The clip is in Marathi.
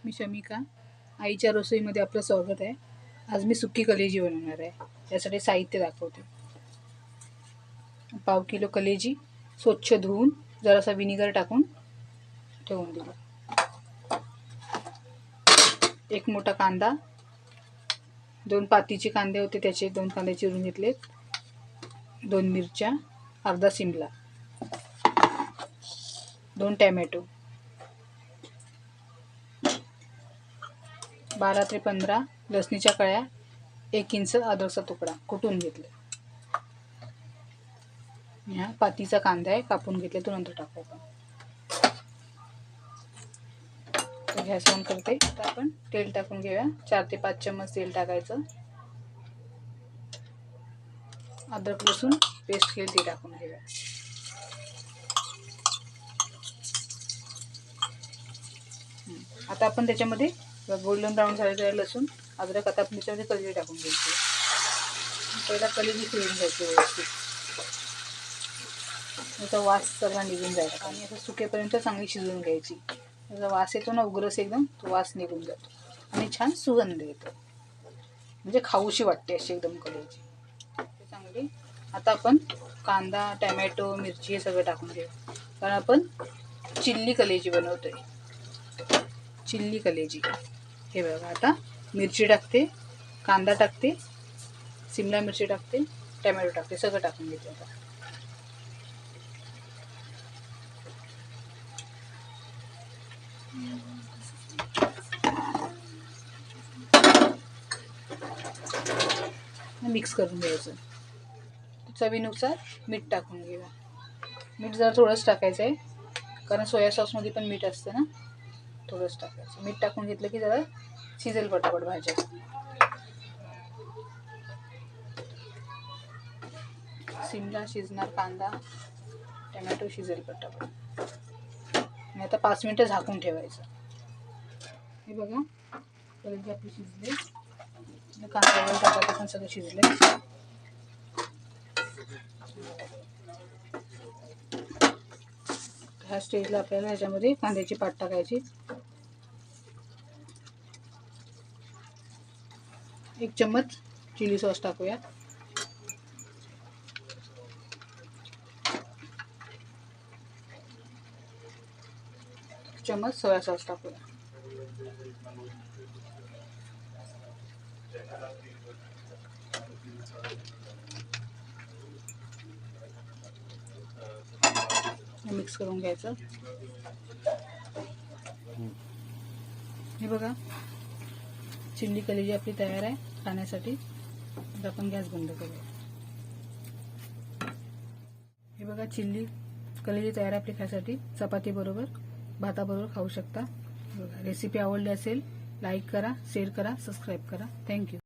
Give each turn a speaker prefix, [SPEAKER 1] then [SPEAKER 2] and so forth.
[SPEAKER 1] मी शमिका, आईच्या रसोईमध्ये आपलं स्वागत आहे। आज मी सुकी कलेजी बनवणार आहे। त्यासाठी साहित्य दाखवते। पाव किलो कलेजी स्वच्छ धुवून जरासा विनेगर टाकून ठेवून दिला। एक मोठा कांदा, 2 पातीचे कांदे होते त्याचे 2 कांदे चिरून घेतलेत, 2 मिरच्या, अर्धा शिमला, 2 टोमॅटो, 12 ते 15 लसणीच्या कळ्या, 1 इंच अद्रकचा तुकडा कुटून घेतले। हा पातीचा कांदा आहे, कापून घेतले, तो नंतर टाकू आपण। तर गॅस ऑन करते। आता आपण तेल टाकून घेऊया। 4 ते 5 चम्मच तेल टाकायचं। अद्रक लसूण पेस्ट केली ती टाकून घेऊया। आता आपण त्याच्यामध्ये गोल्डन ब्राऊन झालेलं लसूण अद्रक आता आपण त्याच्यामध्ये कलेजी टाकून घ्यायची। पहिला कलेजी शिजवून घ्यायची व्यवस्थित, त्याचा वास सगळा निघून जायचा आणि असं सुकेपर्यंत चांगली शिजवून घ्यायची। त्याचा वास येतो ना उग्रस एकदम, तो वास निघून जातो आणि छान सुगंध येतो, म्हणजे खाऊशी वाटते अशी एकदम कलेजी चांगली। आता आपण कांदा, टोमॅटो, मिरची हे सगळं टाकून घेऊ, कारण आपण चिल्ली कलेजी बनवतोय। चिल्ली कलेजी हे बघा। आता मिरची टाकते, कांदा टाकते, शिमला मिरची टाकते, टोमॅटो टाकते, सगळं टाकून घेते। आता मिक्स करून घ्यायचं। चवीनुसार मीठ टाकून घेऊया। मीठ जरा थोडंच टाकायचं आहे, कारण सोया सॉसमध्ये पण मीठ असतं ना, थोडंच टाकायचं। मीठ टाकून घेतलं की जरा शिजेल पटापट भाज्या। शिमला शिजणार, कांदा टोमॅटो शिजेल पटापट आणि आता 5 मिनिटं झाकून ठेवायचं। हे बघा कलेजी आपली शिजले, कांदा वगैरे टाकायचं पण सगळं शिजले। ह्या स्टेजला आपल्याला ह्याच्यामध्ये कांद्याची पात टाकायची, 1 चम्मच चिली सॉस टाकूया, 1 चम्मच सोया सॉस टाकूया, मिक्स करून घ्यायचं। हे बघा चिल्ली कलेजी आपली तयार आहे खाण्यासाठी। आता आपण गॅस बंद करूया। हे बघा चिल्ली कलेजी तयार आहे आपली खाण्यासाठी। चपाती बरोबर, भाताबरोबर खाऊ शकता। बघा रेसिपी आवडली असेल लाईक करा, शेअर करा, सबस्क्राईब करा। थँक्यू।